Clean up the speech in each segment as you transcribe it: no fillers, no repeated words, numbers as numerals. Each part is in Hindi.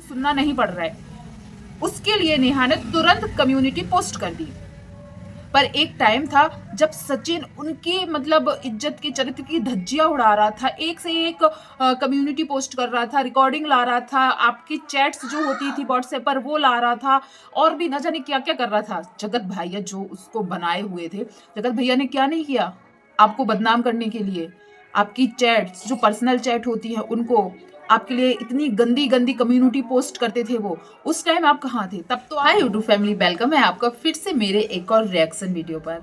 सुनना नहीं पड़ रहा है, उसके लिए नेहा ने तुरंत कम्युनिटी पोस्ट कर दी। पर एक टाइम था जब सचिन उनकी मतलब इज्जत की, चरित्र की धज्जियां उड़ा रहा था, एक से एक कम्युनिटी पोस्ट कर रहा था, रिकॉर्डिंग ला रहा था, आपकी चैट्स जो होती थी व्हाट्सएप पर वो ला रहा था, और भी न जाने क्या क्या कर रहा था। जगत भैया जो उसको बनाए हुए थे, जगत भैया ने क्या नहीं किया आपको बदनाम करने के लिए। आपकी चैट्स जो पर्सनल चैट होती है उनको आपके लिए इतनी गंदी गंदी कम्युनिटी पोस्ट करते थे वो, उस टाइम आप कहाँ थे? तब तो हाय यूट्यूब फैमिली, वेलकम है आपका फिर से मेरे एक और रिएक्शन वीडियो पर।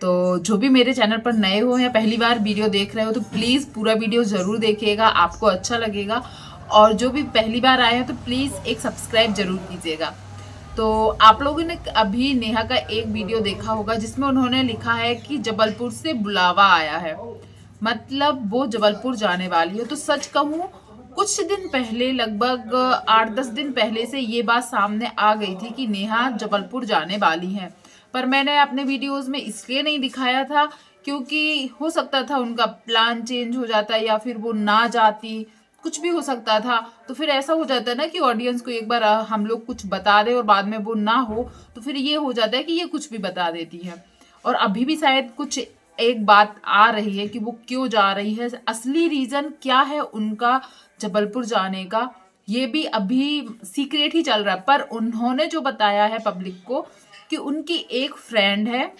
तो जो भी मेरे चैनल पर नए हो या पहली बार वीडियो देख रहे हो तो प्लीज़ पूरा वीडियो ज़रूर देखिएगा, आपको अच्छा लगेगा। और जो भी पहली बार आए हैं तो प्लीज़ एक सब्सक्राइब जरूर कीजिएगा। तो आप लोगों ने अभी नेहा का एक वीडियो देखा होगा जिसमें उन्होंने लिखा है कि जबलपुर से बुलावा आया है, मतलब वो जबलपुर जाने वाली है। तो सच कहूँ, कुछ दिन पहले, लगभग 8-10 दिन पहले से ये बात सामने आ गई थी कि नेहा जबलपुर जाने वाली हैं। पर मैंने अपने वीडियोस में इसलिए नहीं दिखाया था क्योंकि हो सकता था उनका प्लान चेंज हो जाता या फिर वो ना जाती, कुछ भी हो सकता था। तो फिर ऐसा हो जाता है ना कि ऑडियंस को एक बार हम लोग कुछ बता दें और बाद में वो ना हो, तो फिर ये हो जाता है कि ये कुछ भी बता देती है। और अभी भी शायद कुछ एक बात आ रही है कि वो क्यों जा रही है, असली रीजन क्या है उनका जबलपुर जाने का, ये भी अभी सीक्रेट ही चल रहा है। पर उन्होंने जो बताया है पब्लिक को कि उनकी एक फ्रेंड है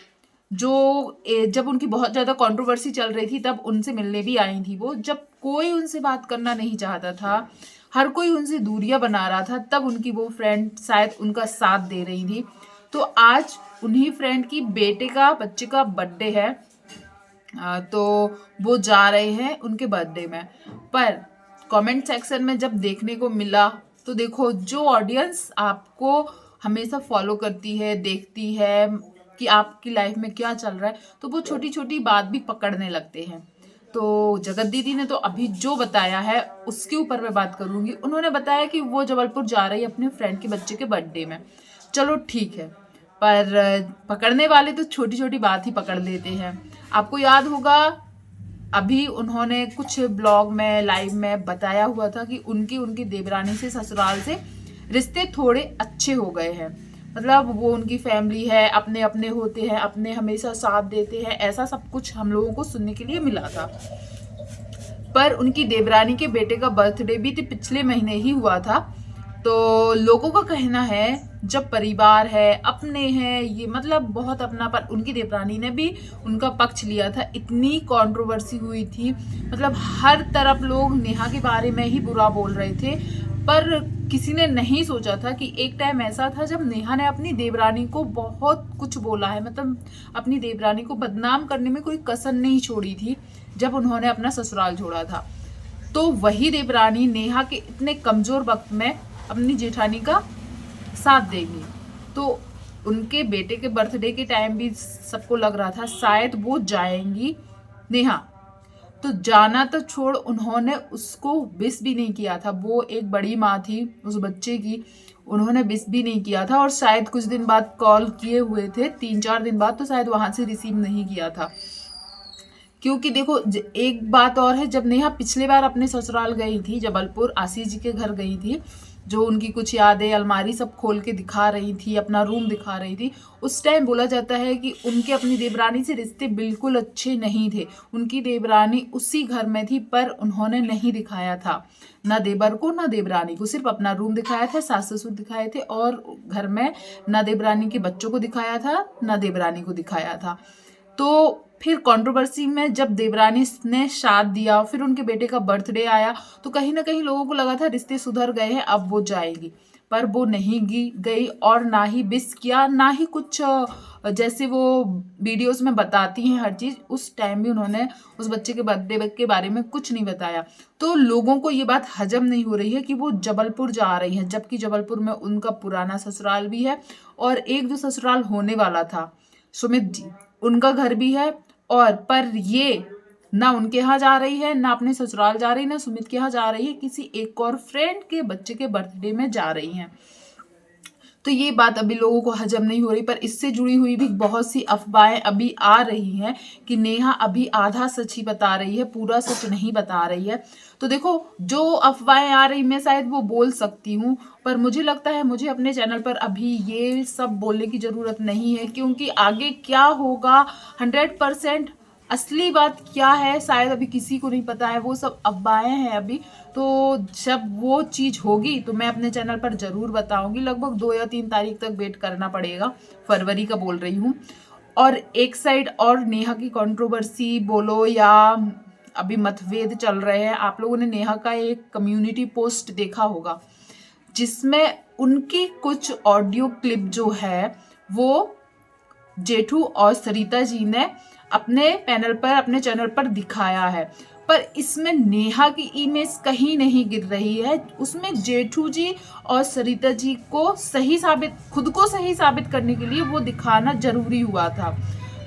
जो जब उनकी बहुत ज़्यादा कंट्रोवर्सी चल रही थी तब उनसे मिलने भी आई थी वो, जब कोई उनसे बात करना नहीं चाहता था, हर कोई उनसे दूरियां बना रहा था, तब उनकी वो फ्रेंड शायद उनका साथ दे रही थी। तो आज उन्हीं फ्रेंड की बेटे का, बच्चे का बर्थडे है, तो वो जा रहे हैं उनके बर्थडे में। पर कमेंट सेक्शन में जब देखने को मिला तो देखो, जो ऑडियंस आपको हमेशा फॉलो करती है, देखती है कि आपकी लाइफ में क्या चल रहा है, तो वो छोटी छोटी बात भी पकड़ने लगते हैं। तो जगत दीदी ने तो अभी जो बताया है उसके ऊपर मैं बात करूंगी। उन्होंने बताया कि वो जबलपुर जा रही है अपने फ्रेंड के बच्चे के बर्थडे में। चलो ठीक है, पर पकड़ने वाले तो छोटी छोटी बात ही पकड़ लेते हैं। आपको याद होगा अभी उन्होंने कुछ ब्लॉग में, लाइव में बताया हुआ था कि उनकी उनकी देवरानी से, ससुराल से रिश्ते थोड़े अच्छे हो गए हैं, मतलब वो उनकी फैमिली है, अपने अपने होते हैं, अपने हमेशा साथ देते हैं, ऐसा सब कुछ हम लोगों को सुनने के लिए मिला था। पर उनकी देवरानी के बेटे का बर्थडे भी तो पिछले महीने ही हुआ था। तो लोगों का कहना है जब परिवार है, अपने हैं, ये मतलब बहुत अपना, पर उनकी देवरानी ने भी उनका पक्ष लिया था। इतनी कंट्रोवर्सी हुई थी, मतलब हर तरफ लोग नेहा के बारे में ही बुरा बोल रहे थे। पर किसी ने नहीं सोचा था कि एक टाइम ऐसा था जब नेहा ने अपनी देवरानी को बहुत कुछ बोला है, मतलब अपनी देवरानी को बदनाम करने में कोई कसर नहीं छोड़ी थी जब उन्होंने अपना ससुराल छोड़ा था। तो वही देवरानी नेहा के इतने कमजोर वक्त में अपनी जेठानी का साथ देगी। तो उनके बेटे के बर्थडे के टाइम भी सबको लग रहा था शायद वो जाएंगी नेहा। तो जाना तो छोड़, उन्होंने उसको विश भी नहीं किया था। वो एक बड़ी माँ थी उस बच्चे की, उन्होंने विश भी नहीं किया था। और शायद कुछ दिन बाद कॉल किए हुए थे, 3-4 दिन बाद, तो शायद वहां से रिसीव नहीं किया था। क्योंकि देखो, एक बात और है, जब नेहा पिछली बार अपने ससुराल गई थी, जबलपुर आशीष जी के घर गई थी, जो उनकी कुछ यादें, अलमारी सब खोल के दिखा रही थी, अपना रूम दिखा रही थी, उस टाइम बोला जाता है कि उनके अपनी देवरानी से रिश्ते बिल्कुल अच्छे नहीं थे। उनकी देवरानी उसी घर में थी पर उन्होंने नहीं दिखाया था, ना देवर को ना देवरानी को, सिर्फ अपना रूम दिखाया था, सास ससुर दिखाए थे, और घर में ना देवरानी के बच्चों को दिखाया था ना देवरानी को दिखाया था। तो फिर कंट्रोवर्सी में जब देवरानी ने साथ दिया, फिर उनके बेटे का बर्थडे आया, तो कहीं ना कहीं लोगों को लगा था रिश्ते सुधर गए हैं, अब वो जाएगी। पर वो नहीं गई, और ना ही विश किया, ना ही कुछ जैसे वो वीडियोस में बताती हैं हर चीज, उस टाइम भी उन्होंने उस बच्चे के बर्थडे के बारे में कुछ नहीं बताया। तो लोगों को ये बात हजम नहीं हो रही है कि वो जबलपुर जा रही है, जबकि जबलपुर में उनका पुराना ससुराल भी है, और एक जो ससुराल होने वाला था सुमित जी, उनका घर भी है। और पर ये ना उनके यहाँ जा रही है, ना अपने ससुराल जा रही, ना सुमित के यहाँ जा रही है, किसी एक और फ्रेंड के बच्चे के बर्थडे में जा रही हैं। तो ये बात अभी लोगों को हजम नहीं हो रही, पर इससे जुड़ी हुई भी बहुत सी अफवाहें अभी आ रही हैं कि नेहा अभी आधा सच ही बता रही है, पूरा सच नहीं बता रही है। तो देखो, जो अफवाहें आ रही मैं शायद वो बोल सकती हूँ, पर मुझे लगता है मुझे अपने चैनल पर अभी ये सब बोलने की ज़रूरत नहीं है, क्योंकि आगे क्या होगा 100% असली बात क्या है शायद अभी किसी को नहीं पता है, वो सब अफवाहें हैं अभी। तो जब वो चीज़ होगी तो मैं अपने चैनल पर ज़रूर बताऊंगी। लगभग 2 या 3 तारीख तक वेट करना पड़ेगा, फरवरी का बोल रही हूँ। और एक साइड और नेहा की कंट्रोवर्सी बोलो या अभी मतभेद चल रहे हैं। आप लोगों ने नेहा का एक कम्युनिटी पोस्ट देखा होगा जिसमें उनकी कुछ ऑडियो क्लिप जो है वो जेठू और सरिता जी ने अपने अपने चैनल पर दिखाया है, पर इसमें नेहा की इमेज कहीं नहीं गिर रही है। उसमें जेठू जी और सरिता जी को खुद को सही साबित करने के लिए वो दिखाना जरूरी हुआ था,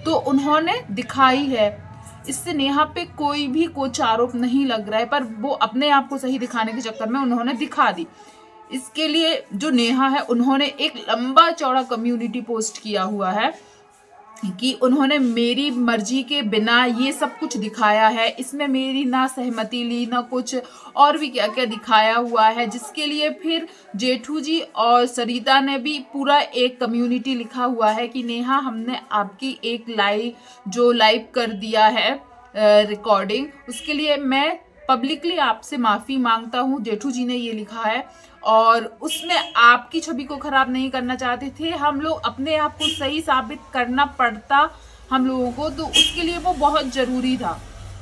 तो उन्होंने दिखाई है। इससे नेहा पे कोई भी कुछ आरोप नहीं लग रहा है, पर वो अपने आप को सही दिखाने के चक्कर में उन्होंने दिखा दी। इसके लिए जो नेहा है उन्होंने एक लंबा चौड़ा कम्युनिटी पोस्ट किया हुआ है कि उन्होंने मेरी मर्जी के बिना ये सब कुछ दिखाया है, इसमें मेरी ना सहमति ली ना कुछ और भी क्या क्या दिखाया हुआ है, जिसके लिए फिर जेठू जी और सरिता ने भी पूरा एक कम्युनिटी लिखा हुआ है कि नेहा हमने आपकी एक लाइव कर दिया है रिकॉर्डिंग, उसके लिए मैं पब्लिकली आपसे माफ़ी मांगता हूँ। जेठू जी ने ये लिखा है और उसमें आपकी छवि को खराब नहीं करना चाहते थे, हम लोग अपने आप को सही साबित करना पड़ता हम लोगों को, तो उसके लिए वो बहुत ज़रूरी था,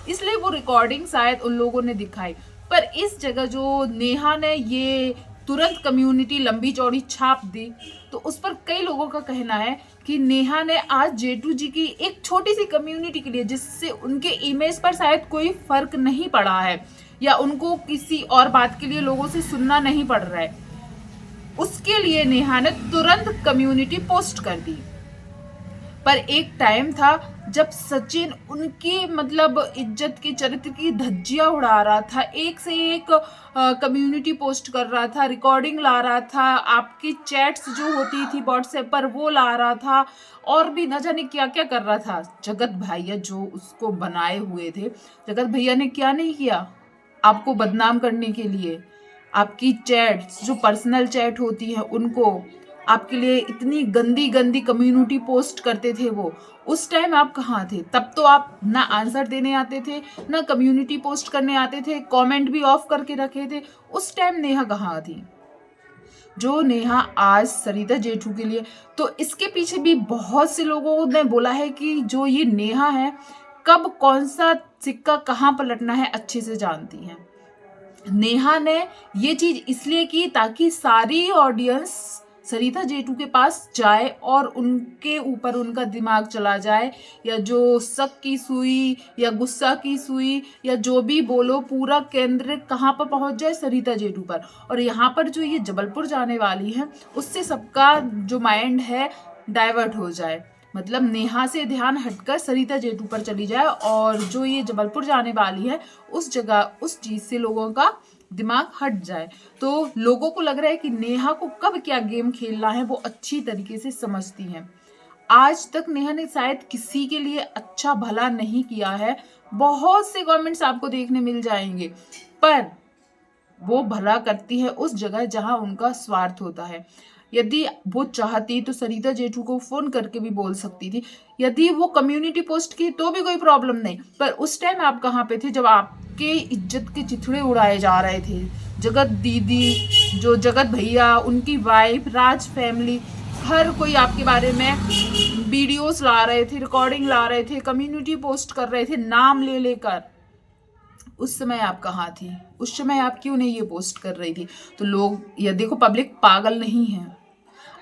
इसलिए वो रिकॉर्डिंग शायद उन लोगों ने दिखाई। पर इस जगह जो नेहा ने ये तुरंत कम्युनिटी लंबी चौड़ी छाप दी, तो उस पर कई लोगों का कहना है कि नेहा ने आज जेठू जी की एक छोटी सी कम्युनिटी के लिए, जिससे उनके इमेज पर शायद कोई फर्क नहीं पड़ा है या उनको किसी और बात के लिए लोगों से सुनना नहीं पड़ रहा है, उसके लिए नेहा ने तुरंत कम्युनिटी पोस्ट कर दी। पर एक टाइम था जब सचिन उनकी इज्जत की चरित्र की धज्जियां उड़ा रहा था, एक से एक कम्युनिटी पोस्ट कर रहा था, रिकॉर्डिंग ला रहा था, आपकी चैट्स जो होती थी व्हाट्सएप पर वो ला रहा था, और भी न जाने क्या क्या कर रहा था। जगत भैया जो उसको बनाए हुए थे, जगत भैया ने क्या नहीं किया आपको बदनाम करने के लिए। आपकी चैट्स जो पर्सनल चैट होती है उनको आपके लिए इतनी गंदी गंदी कम्युनिटी पोस्ट करते थे वो, उस टाइम आप कहाँ थे? तब तो आप ना आंसर देने आते थे ना कम्युनिटी पोस्ट करने आते थे, कमेंट भी ऑफ करके रखे थे। उस टाइम नेहा कहाँ थी? जो नेहा आज सरिता जेठू के लिए, तो इसके पीछे भी बहुत से लोगों ने बोला है कि जो ये नेहा है कब कौन सा सिक्का कहाँ पलटना है अच्छे से जानती है। नेहा ने ये चीज इसलिए की ताकि सारी ऑडियंस सरिता जेठू के पास जाए और उनके ऊपर उनका दिमाग चला जाए, या जो शक की सुई या गुस्सा की सुई या जो भी बोलो, पूरा केंद्र कहाँ पर पहुंच जाए? सरिता जेठू पर। और यहाँ पर जो ये जबलपुर जाने वाली है उससे सबका जो माइंड है डाइवर्ट हो जाए, नेहा से ध्यान हटकर सरिता जेठू पर चली जाए, और जो ये जबलपुर जाने वाली है उस जगह उस चीज से लोगों का दिमाग हट जाए। तो लोगों को लग रहा है कि नेहा को कब क्या गेम खेलना है वो अच्छी तरीके से समझती हैं। आज तक नेहा ने शायद किसी के लिए अच्छा भला नहीं किया है, बहुत से कमेंट्स आपको देखने मिल जाएंगे, पर वो भला करती है उस जगह जहां उनका स्वार्थ होता है। यदि वो चाहती तो सरिता जेठू को फोन करके भी बोल सकती थी, यदि वो कम्युनिटी पोस्ट की तो भी कोई प्रॉब्लम नहीं, पर उस टाइम आप कहाँ पे थे जब आपके इज्जत के चिथड़े उड़ाए जा रहे थे? जगत दीदी, जो जगत भैया, उनकी वाइफ, राज फैमिली, हर कोई आपके बारे में वीडियोस ला रहे थे, रिकॉर्डिंग ला रहे थे, कम्युनिटी पोस्ट कर रहे थे नाम ले लेकर। उस समय आप कहाँ थी? उस समय आप क्यों नहीं ये पोस्ट कर रही थी? तो लोग, ये देखो, पब्लिक पागल नहीं है।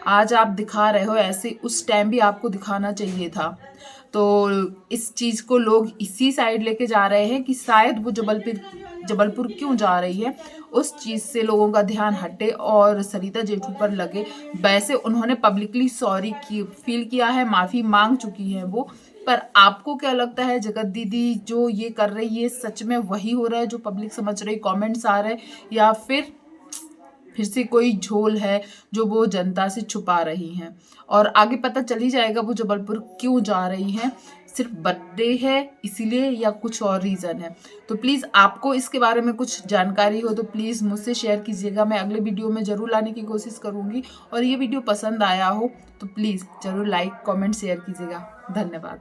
आज आप दिखा रहे हो ऐसे, उस टाइम भी आपको दिखाना चाहिए था। तो इस चीज को लोग इसी साइड लेके जा रहे हैं कि शायद वो जबलपुर क्यों जा रही है, उस चीज से लोगों का ध्यान हटे और सरिता जेठू पर लगे। वैसे उन्होंने पब्लिकली सॉरी फील किया है, माफी मांग चुकी है वो, पर आपको क्या लगता है जगत दीदी जो ये कर रही है सच में वही हो रहा है जो पब्लिक समझ रही, कमेंट्स आ रहे, या फिर फिर से कोई झोल है जो वो जनता से छुपा रही हैं। और आगे पता चल ही जाएगा वो जबलपुर क्यों जा रही हैं, सिर्फ बर्थडे है इसीलिए या कुछ और रीज़न है। तो प्लीज़ आपको इसके बारे में कुछ जानकारी हो तो प्लीज़ मुझसे शेयर कीजिएगा, मैं अगले वीडियो में ज़रूर लाने की कोशिश करूँगी। और ये वीडियो पसंद आया हो तो प्लीज़ ज़रूर लाइक कमेंट शेयर कीजिएगा। धन्यवाद।